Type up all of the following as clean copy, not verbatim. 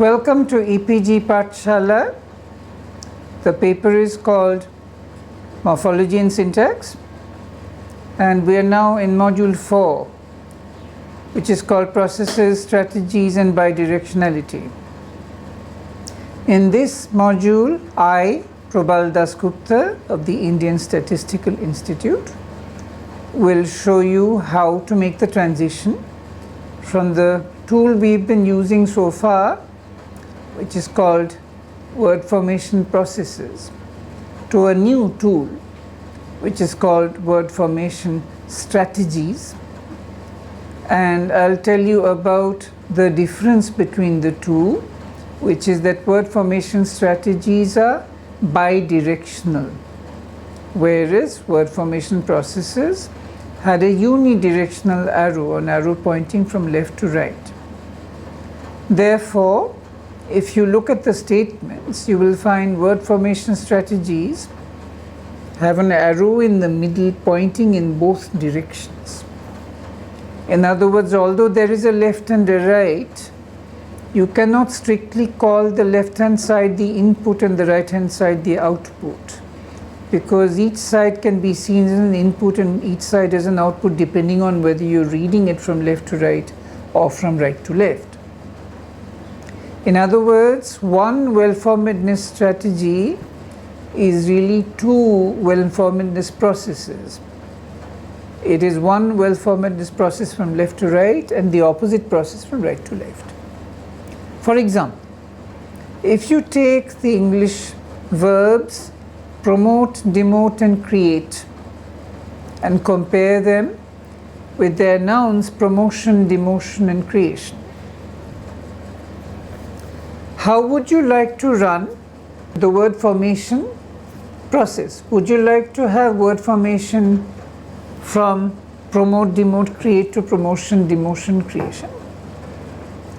Welcome to EPG Pathshala. The paper is called Morphology and Syntax, and we are now in module 4, which is called Processes, Strategies and Bidirectionality. In this module, I, Probal Dasgupta of the Indian Statistical Institute, will show you how to make the transition from the tool we've been using so far, which is called word formation processes, to a new tool which is called word formation strategies. And I'll tell you about the difference between the two, which is that word formation strategies are bidirectional, whereas word formation processes had a unidirectional arrow, an arrow pointing from left to right. Therefore, if you look at the statements, you will find word formation strategies have an arrow in the middle pointing in both directions. In other words, although there is a left and a right, you cannot strictly call the left-hand side the input and the right-hand side the output, because each side can be seen as an input and each side as an output depending on whether you're reading it from left to right or from right to left. In other words, one well-formedness strategy is really two well-formedness processes. It is one well-formedness process from left to right and the opposite process from right to left. For example, if you take the English verbs promote, demote and create and compare them with their nouns promotion, demotion and creation, how would you like to run the word formation process? Would you like to have word formation from promote, demote, create to promotion, demotion, creation,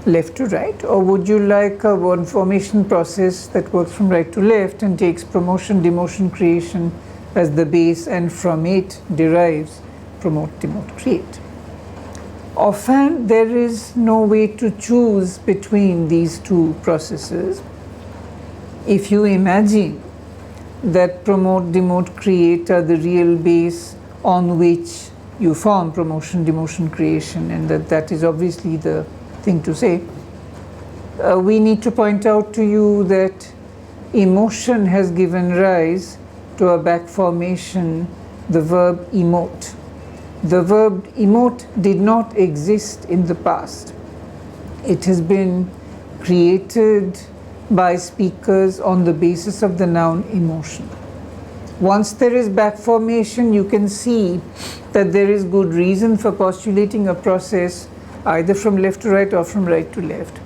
left to right? Or would you like a word formation process that works from right to left and takes promotion, demotion, creation as the base and from it derives promote, demote, create? Often there is no way to choose between these two processes. If you imagine that promote, demote, create are the real base on which you form promotion, demotion, creation, and that is obviously the thing to say, we need to point out to you that emotion has given rise to a back formation, the verb emote. The verb emote did not exist in the past. It has been created by speakers on the basis of the noun emotion. Once there is back formation, you can see that there is good reason for postulating a process either from left to right or from right to left.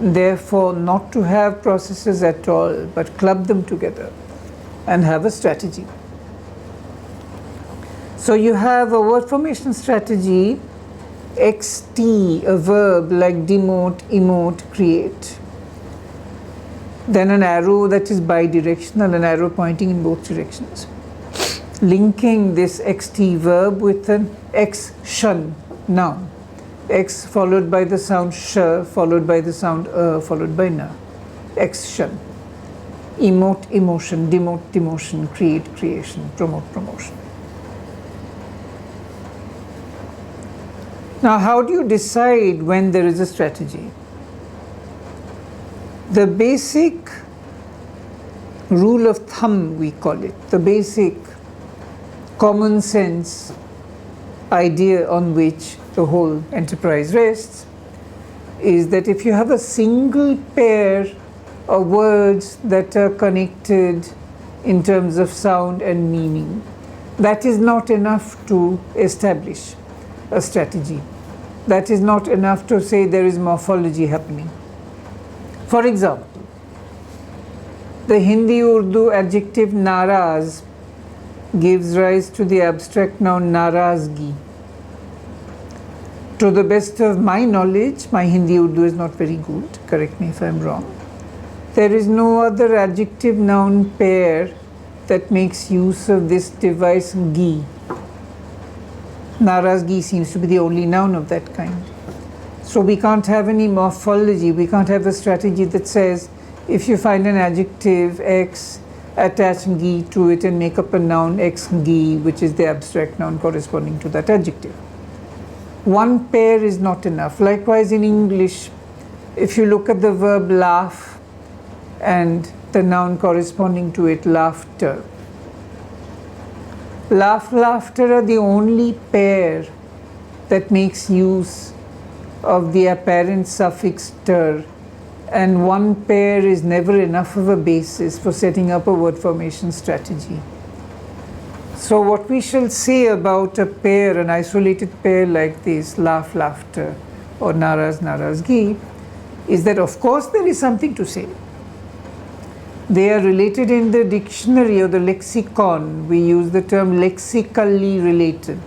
Therefore, not to have processes at all, but club them together and have a strategy. So you have a word formation strategy, xt, a verb like demote, emote, create. Then an arrow that is bidirectional, an arrow pointing in both directions. Linking this xt verb with an action noun. X followed by the sound sh, followed by the sound followed by na. Action. Emote, emotion, demote, demotion, create, creation, promote, promotion. Now, how do you decide when there is a strategy? The basic rule of thumb, we call it, the basic common sense idea on which the whole enterprise rests, is that if you have a single pair of words that are connected in terms of sound and meaning, that is not enough to establish a strategy. That is not enough to say there is morphology happening. For example, the Hindi-Urdu adjective naraz gives rise to the abstract noun narazgi. To the best of my knowledge, my Hindi-Urdu is not very good, correct me if I'm wrong, there is no other adjective-noun pair that makes use of this device gi. Narazgi seems to be the only noun of that kind. So we can't have any morphology, we can't have a strategy that says if you find an adjective X, attach gi to it and make up a noun X gi, which is the abstract noun corresponding to that adjective. One pair is not enough. Likewise in English, if you look at the verb laugh and the noun corresponding to it, laughter. Laugh, laughter are the only pair that makes use of the apparent suffix ter, and one pair is never enough of a basis for setting up a word formation strategy. So what we shall say about a pair, an isolated pair like this, laugh, laughter, or naraz, narazgi, is that of course there is something to say. They are related in the dictionary or the lexicon. We use the term lexically related.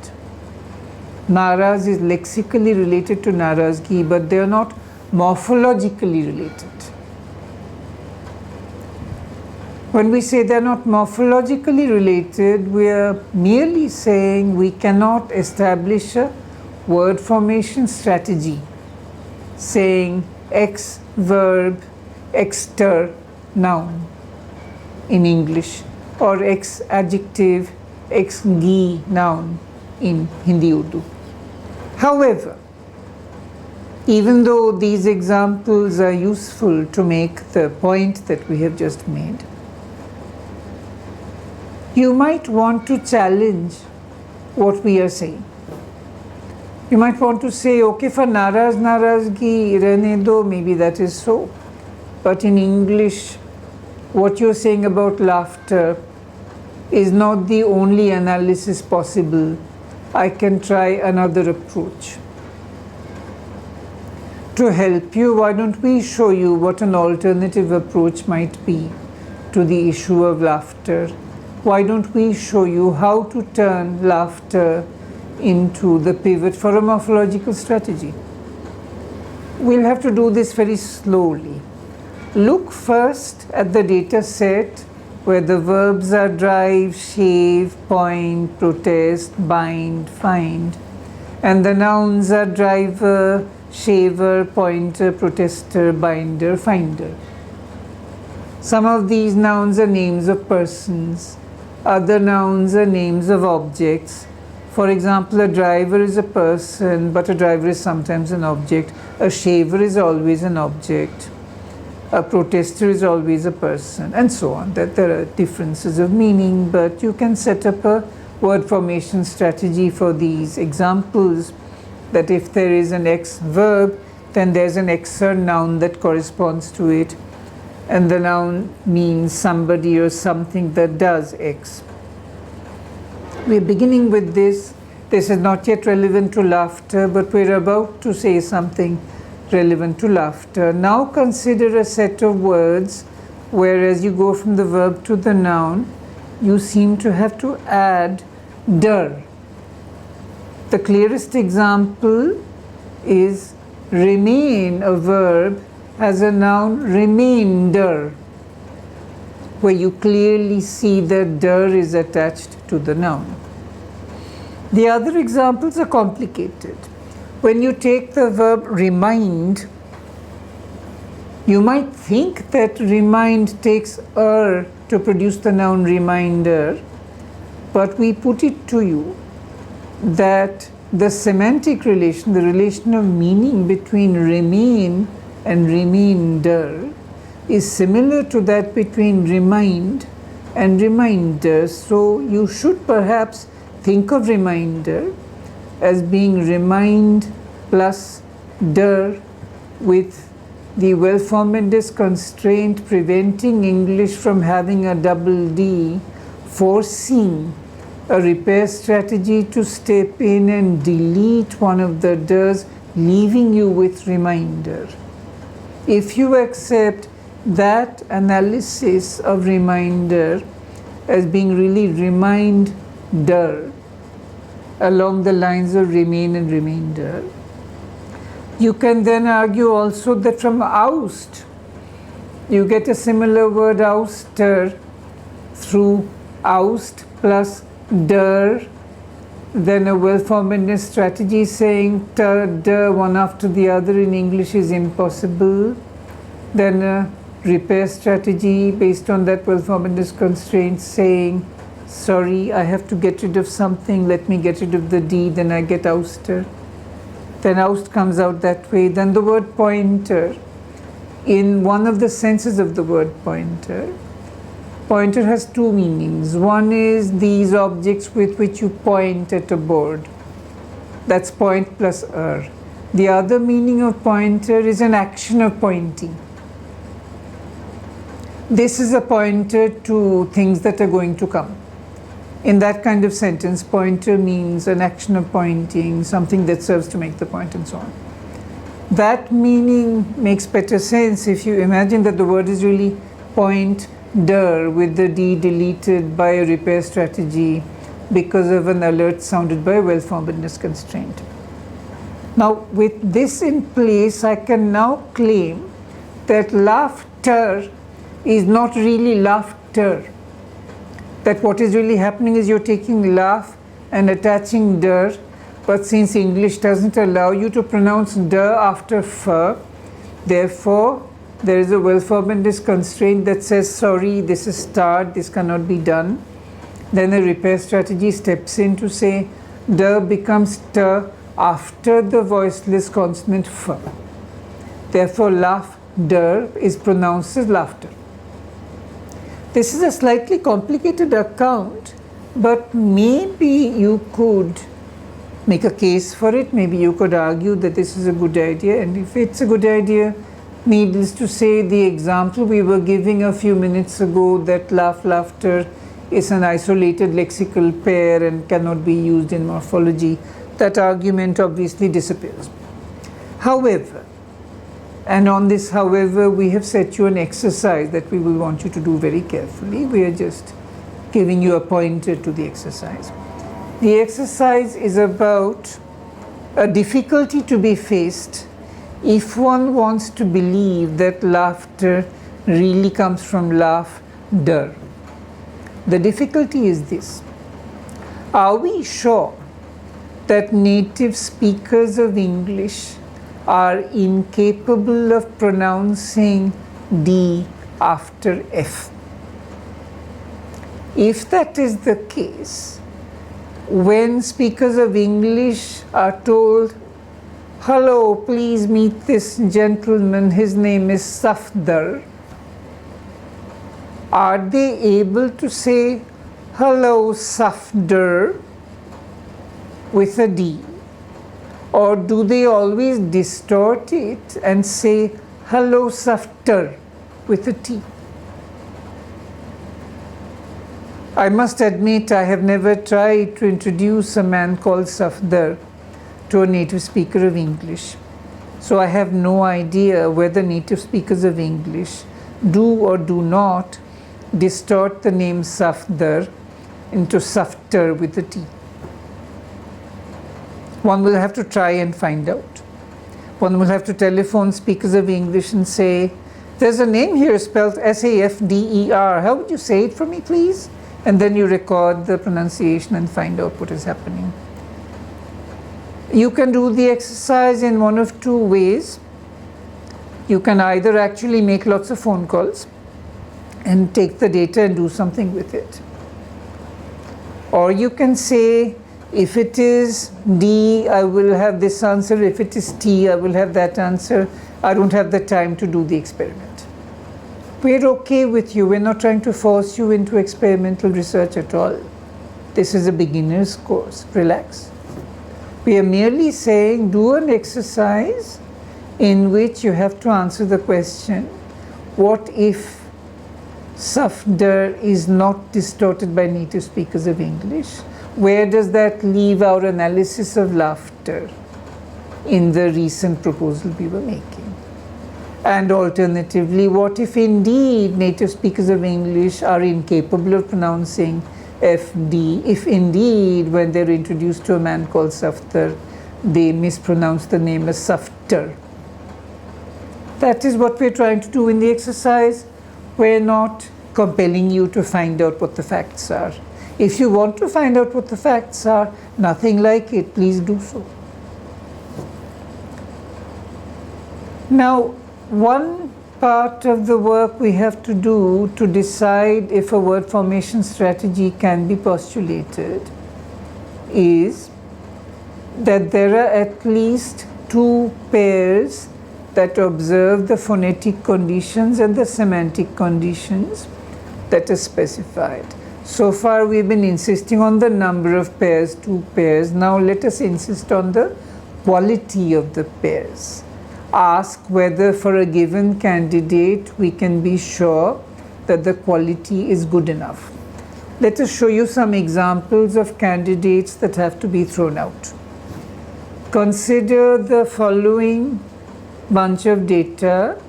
Naraz is lexically related to narazgi, but they are not morphologically related. When we say they are not morphologically related, we are merely saying we cannot establish a word formation strategy saying X verb, X ter noun in English, or X adjective, X gi noun in Hindi Urdu. However, even though these examples are useful to make the point that we have just made, you might want to challenge what we are saying. You might want to say, okay, for naraz, narazgi, rehne do, maybe that is so. But in English, what you're saying about laughter is not the only analysis possible. I can try another approach. To help you, why don't we show you what an alternative approach might be to the issue of laughter? Why don't we show you how to turn laughter into the pivot for a morphological strategy? We'll have to do this very slowly. Look first at the data set where the verbs are drive, shave, point, protest, bind, find, and the nouns are driver, shaver, pointer, protester, binder, finder. Some of these nouns are names of persons, other nouns are names of objects. For example, a driver is a person, but a driver is sometimes an object. A shaver is always an object. A protester is always a person, and so on. That there are differences of meaning, but you can set up a word formation strategy for these examples, that if there is an X verb, then there's an Xer noun that corresponds to it, and the noun means somebody or something that does X. We're beginning with this. This is not yet relevant to laughter, but we're about to say something relevant to laughter. Now consider a set of words where, as you go from the verb to the noun, you seem to have to add der. The clearest example is remain, a verb, as a noun remainder, where you clearly see that der is attached to the noun. The other examples are complicated. When you take the verb remind, you might think that remind takes to produce the noun reminder, but we put it to you that the semantic relation, the relation of meaning between remain and remainder, is similar to that between remind and reminder. So you should perhaps think of reminder as being remind plus der, with the well-formed constraint preventing English from having a double D, forcing a repair strategy to step in and delete one of the ders, leaving you with reminder. If you accept that analysis of reminder as being really reminder along the lines of remain and remainder, you can then argue also that from oust, you get a similar word ouster through oust plus der Then a well-formedness strategy saying t, d, one after the other in English is impossible. Then a repair strategy based on that well-formedness constraint saying, sorry, I have to get rid of something, let me get rid of the D, then I get ouster. Then oust comes out that way. Then the word pointer, in one of the senses of the word pointer, pointer has two meanings. One is these objects with which you point at a board. That's point plus er. The other meaning of pointer is an action of pointing. This is a pointer to things that are going to come. In that kind of sentence, pointer means an action of pointing, something that serves to make the point and so on. That meaning makes better sense if you imagine that the word is really pointer with the D deleted by a repair strategy because of an alert sounded by a well-formedness constraint. Now, with this in place, I can now claim that laughter is not really laughter. That what is really happening is you're taking laugh and attaching der, but since English doesn't allow you to pronounce der after f, therefore there is a well-formedness constraint that says, sorry, this is starred, this cannot be done. Then a repair strategy steps in to say, der becomes t after the voiceless consonant f. Therefore, laugh, der is pronounced as laughter. This is a slightly complicated account, but maybe you could make a case for it. Maybe you could argue that this is a good idea, and if it's a good idea, needless to say, the example we were giving a few minutes ago, that laugh, laughter is an isolated lexical pair and cannot be used in morphology, that argument obviously disappears. However, and on this however, we have set you an exercise that we will want you to do very carefully. We are just giving you a pointer to the exercise. The exercise is about a difficulty to be faced if one wants to believe that laughter really comes from laugh, der. The difficulty is this. Are we sure that native speakers of English are incapable of pronouncing D after F? If that is the case, when speakers of English are told, hello, please meet this gentleman, his name is Safdar, are they able to say, hello, Safdar, with a D? Or do they always distort it and say, hello, Saftar, with a T? I must admit I have never tried to introduce a man called Safdar to a native speaker of English. So I have no idea whether native speakers of English do or do not distort the name Safdar into Saftar with a T. One will have to try and find out. One will have to telephone speakers of English and say, there's a name here spelled S-A-F-D-E-R. How would you say it for me, please? And then you record the pronunciation and find out what is happening. You can do the exercise in one of two ways. You can either actually make lots of phone calls and take the data and do something with it. Or you can say, if it is D, I will have this answer. If it is T, I will have that answer. I don't have the time to do the experiment. We're okay with you. We're not trying to force you into experimental research at all. This is a beginner's course. Relax. We are merely saying, do an exercise in which you have to answer the question, what if Safdar is not distorted by native speakers of English? Where does that leave our analysis of laughter in the recent proposal we were making? And alternatively, what if indeed native speakers of English are incapable of pronouncing FD, if indeed when they're introduced to a man called Safdar, they mispronounce the name as Saftar? That is what we're trying to do in the exercise. We're not compelling you to find out what the facts are. If you want to find out what the facts are, nothing like it, please do so. Now, one part of the work we have to do to decide if a word formation strategy can be postulated is that there are at least two pairs that observe the phonetic conditions and the semantic conditions that are specified. So far we've been insisting on the number of pairs, 2 pairs. Now let us insist on the quality of the pairs. Ask whether for a given candidate we can be sure that the quality is good enough. Let us show you some examples of candidates that have to be thrown out. Consider the following bunch of data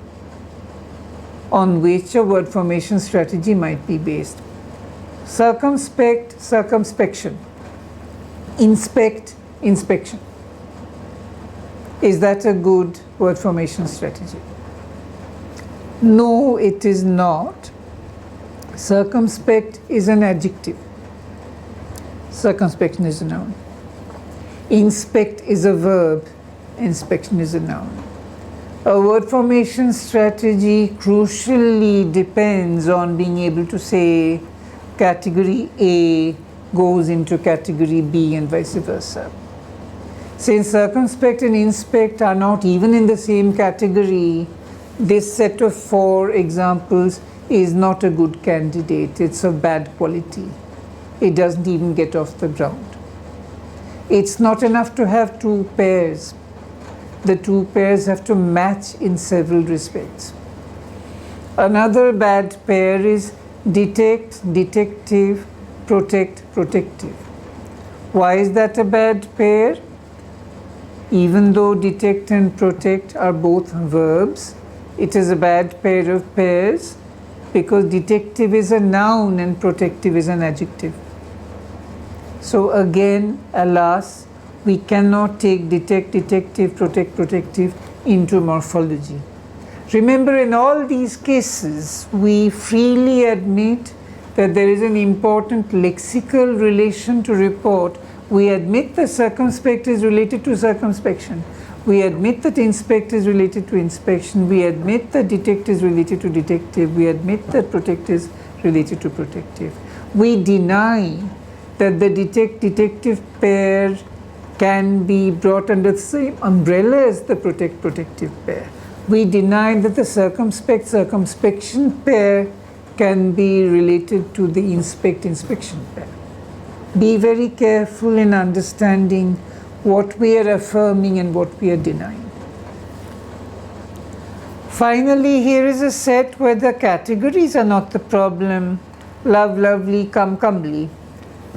on which a word formation strategy might be based. Circumspect, circumspection. Inspect, inspection. Is that a good word formation strategy? No, it is not. Circumspect is an adjective. Circumspection is a noun. Inspect is a verb. Inspection is a noun. A word formation strategy crucially depends on being able to say category A goes into category B and vice versa. Since circumspect and inspect are not even in the same category, this set of 4 examples is not a good candidate. It's of bad quality. It doesn't even get off the ground. It's not enough to have 2 pairs. The 2 pairs have to match in several respects. Another bad pair is detect, detective, protect, protective. Why is that a bad pair? Even though detect and protect are both verbs, it is a bad pair of pairs because detective is a noun and protective is an adjective. So again, alas, we cannot take detect, detective, protect, protective into morphology. Remember, in all these cases, we freely admit that there is an important lexical relation to report. We admit that circumspect is related to circumspection. We admit that inspect is related to inspection. We admit that detect is related to detective. We admit that protect is related to protective. We deny that the detect-detective pair can be brought under the same umbrella as the protect-protective pair. We deny that the circumspect-circumspection pair can be related to the inspect-inspection pair. Be very careful in understanding what we are affirming and what we are denying. Finally, here is a set where the categories are not the problem. Love, lovely, come, comely.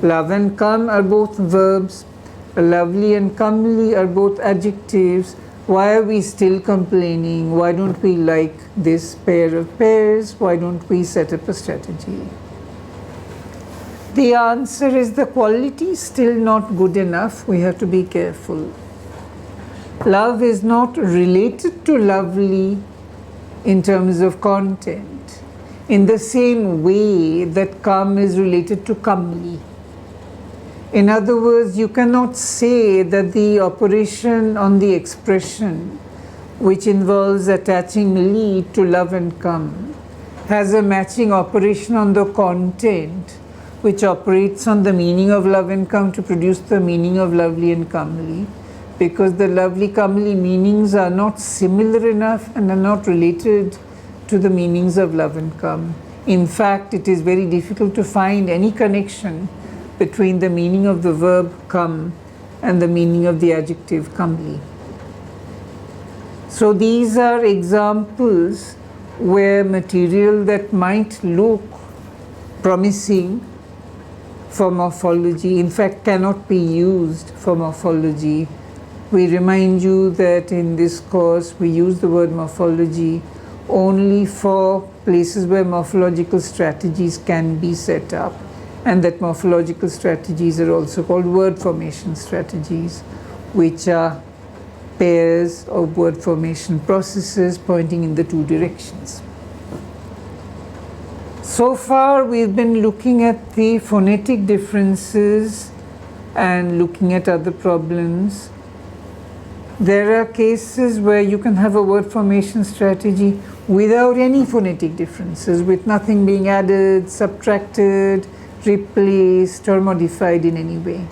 Love and come are both verbs. Lovely and comely are both adjectives. Why are we still complaining? Why don't we like this pair of pairs? Why don't we set up a strategy? The answer is the quality is still not good enough. We have to be careful. Love is not related to lovely in terms of content, in the same way that come is related to comely. In other words, you cannot say that the operation on the expression, which involves attaching ly to love and come, has a matching operation on the content, which operates on the meaning of love and come to produce the meaning of lovely and comely, because the lovely comely meanings are not similar enough and are not related to the meanings of love and come. In fact, it is very difficult to find any connection between the meaning of the verb come and the meaning of the adjective comely. So these are examples where material that might look promising for morphology, in fact, cannot be used for morphology. We remind you that in this course we use the word morphology only for places where morphological strategies can be set up, and that morphological strategies are also called word formation strategies, which are pairs of word formation processes pointing in the 2 directions. So far we've been looking at the phonetic differences and looking at other problems. There are cases where you can have a word formation strategy without any phonetic differences, with nothing being added, subtracted, replaced, or modified in any way.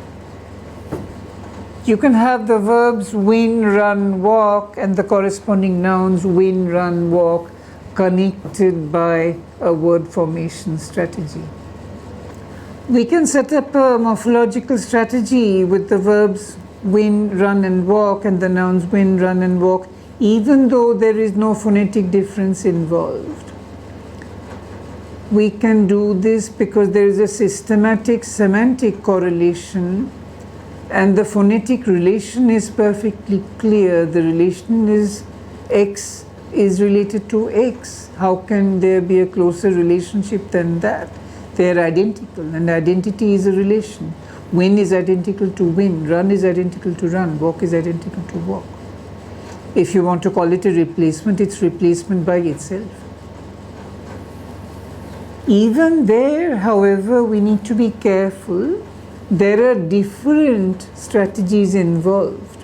You can have the verbs win, run, walk, and the corresponding nouns win, run, walk connected by a word formation strategy. We can set up a morphological strategy with the verbs win, run, and walk, and the nouns win, run, and walk, even though there is no phonetic difference involved. We can do this because there is a systematic semantic correlation, and the phonetic relation is perfectly clear. The relation is X is related to X. How can there be a closer relationship than that? They are identical, and identity is a relation. Win is identical to win, run is identical to run, walk is identical to walk. If you want to call it a replacement, it's replacement by itself. Even there, however, we need to be careful. There are different strategies involved.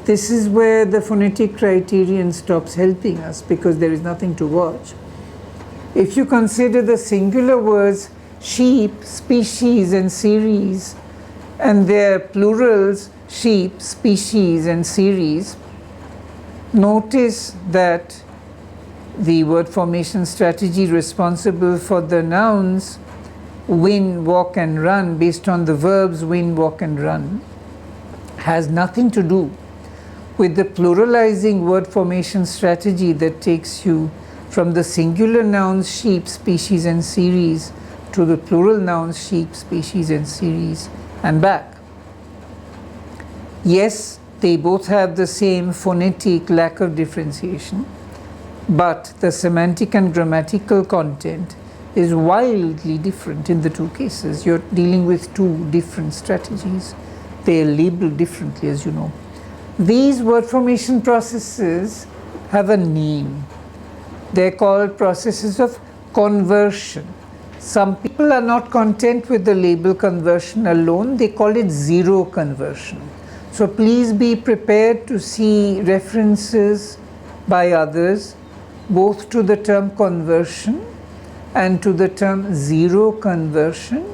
This is where the phonetic criterion stops helping us, because there is nothing to watch. If you consider the singular words sheep, species, and series, and their plurals sheep, species, and series, notice that the word formation strategy responsible for the nouns win, walk, and run based on the verbs win, walk, and run has nothing to do with the pluralizing word formation strategy that takes you from the singular nouns sheep, species, and series to the plural nouns sheep, species, and series and back. Yes, they both have the same phonetic lack of differentiation, but the semantic and grammatical content is wildly different in the two cases. You're dealing with two different strategies. They are labeled differently, as you know. These word formation processes have a name. They're called processes of conversion. Some people are not content with the label conversion alone. They call it zero conversion. So please be prepared to see references by others both to the term conversion and to the term zero conversion.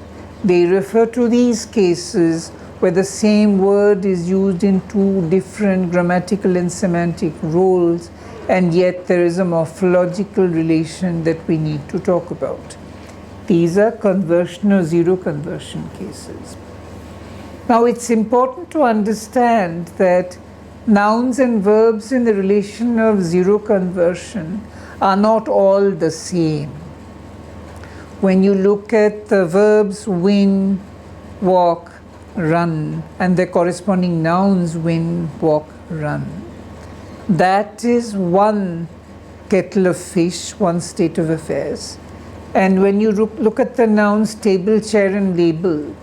They refer to these cases where the same word is used in two different grammatical and semantic roles, and yet there is a morphological relation that we need to talk about. These are conversion or zero conversion cases. Now, it's important to understand that nouns and verbs in the relation of zero conversion are not all the same. When you look at the verbs win, walk, run, and their corresponding nouns win, walk, run, that is one kettle of fish, one state of affairs. And when you look at the nouns table, chair, and label,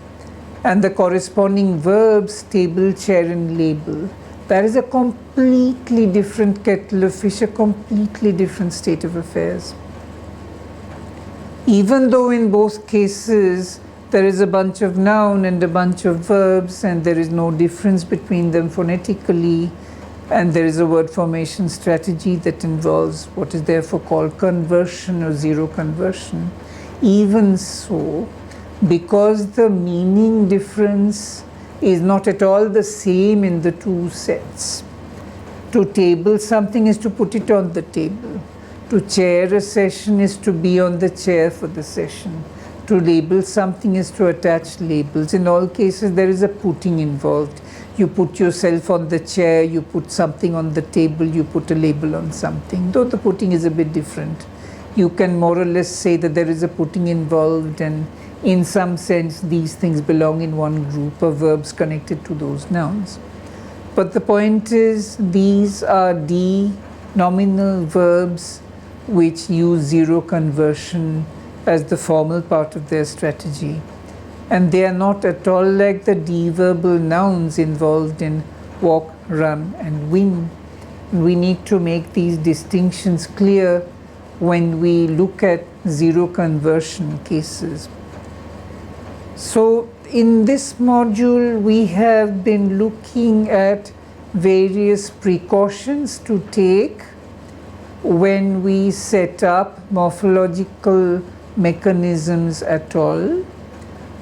and the corresponding verbs table, chair, and label, that is a completely different kettle of fish, a completely different state of affairs. Even though in both cases there is a bunch of noun and a bunch of verbs, and there is no difference between them phonetically, and there is a word formation strategy that involves what is therefore called conversion or zero conversion. Even so, because the meaning difference is not at all the same in the two sets. To table something is to put it on the table. To chair a session is to be on the chair for the session. To label something is to attach labels. In all cases, there is a putting involved. You put yourself on the chair, you put something on the table, you put a label on something, though the putting is a bit different. You can more or less say that there is a putting involved, and in some sense these things belong in one group of verbs connected to those nouns. But the point is, these are denominal verbs which use zero conversion as the formal part of their strategy. And they are not at all like the de-verbal nouns involved in walk, run, and win. We need to make these distinctions clear when we look at zero conversion cases. So in this module, we have been looking at various precautions to take when we set up morphological mechanisms at all.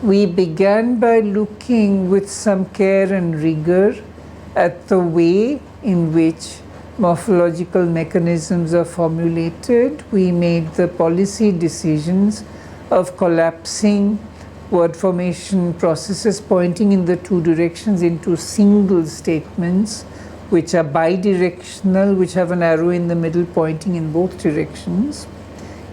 We began by looking with some care and rigor at the way in which morphological mechanisms are formulated. We made the policy decisions of collapsing word formation processes pointing in the two directions into single statements which are bidirectional, which have an arrow in the middle pointing in both directions,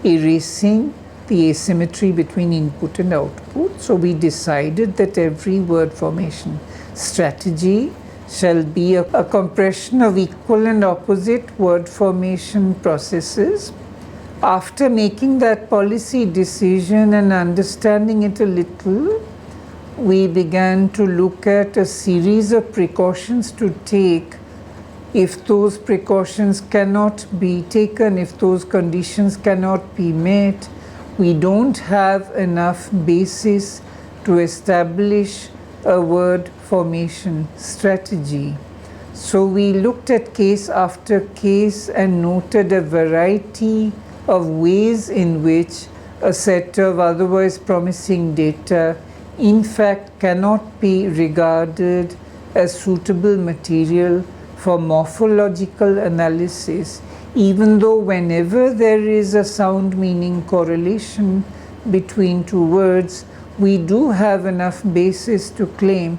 erasing the asymmetry between input and output. So we decided that every word formation strategy shall be a compression of equal and opposite word formation processes. After making that policy decision and understanding it a little, we began to look at a series of precautions to take if those precautions cannot be taken, if those conditions cannot be met. We don't have enough basis to establish a word formation strategy. So we looked at case after case and noted a variety of ways in which a set of otherwise promising data in fact cannot be regarded as suitable material for morphological analysis, even though whenever there is a sound meaning correlation between two words, we do have enough basis to claim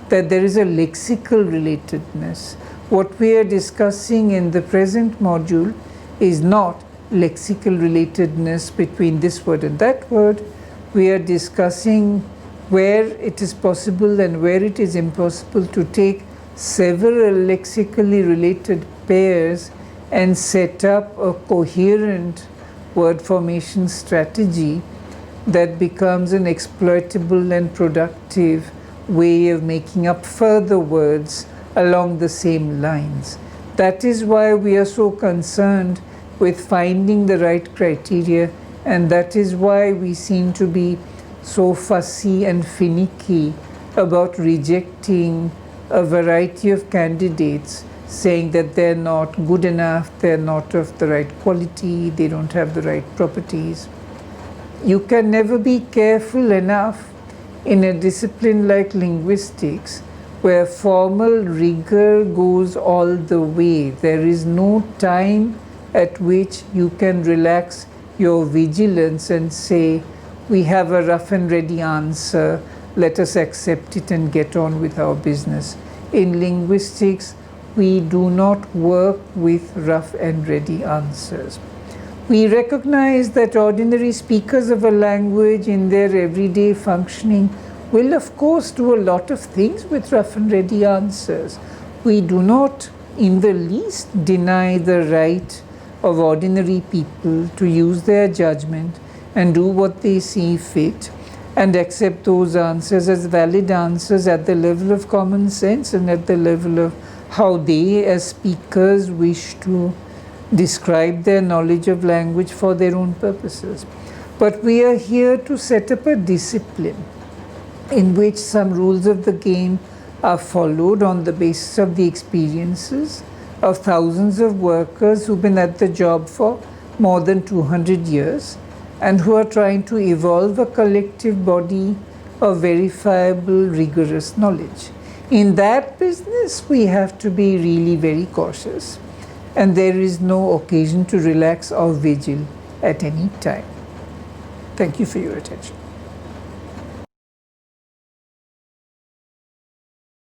that there is a lexical relatedness. What we are discussing in the present module is not lexical relatedness between this word and that word. We are discussing where it is possible and where it is impossible to take several lexically related pairs and set up a coherent word formation strategy that becomes an exploitable and productive way of making up further words along the same lines. That is why we are so concerned with finding the right criteria, and that is why we seem to be so fussy and finicky about rejecting a variety of candidates, saying that they're not good enough, they're not of the right quality, they don't have the right properties. You can never be careful enough in a discipline like linguistics, where formal rigor goes all the way. There is no time at which you can relax your vigilance and say, we have a rough and ready answer, let us accept it and get on with our business. In linguistics, we do not work with rough and ready answers. We recognize that ordinary speakers of a language in their everyday functioning will of course do a lot of things with rough and ready answers. We do not in the least deny the right of ordinary people to use their judgment and do what they see fit and accept those answers as valid answers at the level of common sense and at the level of how they as speakers wish to describe their knowledge of language for their own purposes. But we are here to set up a discipline in which some rules of the game are followed on the basis of the experiences of thousands of workers who've been at the job for more than 200 years and who are trying to evolve a collective body of verifiable, rigorous knowledge. In that business, we have to be really very cautious, and there is no occasion to relax or vigil at any time. Thank you for your attention.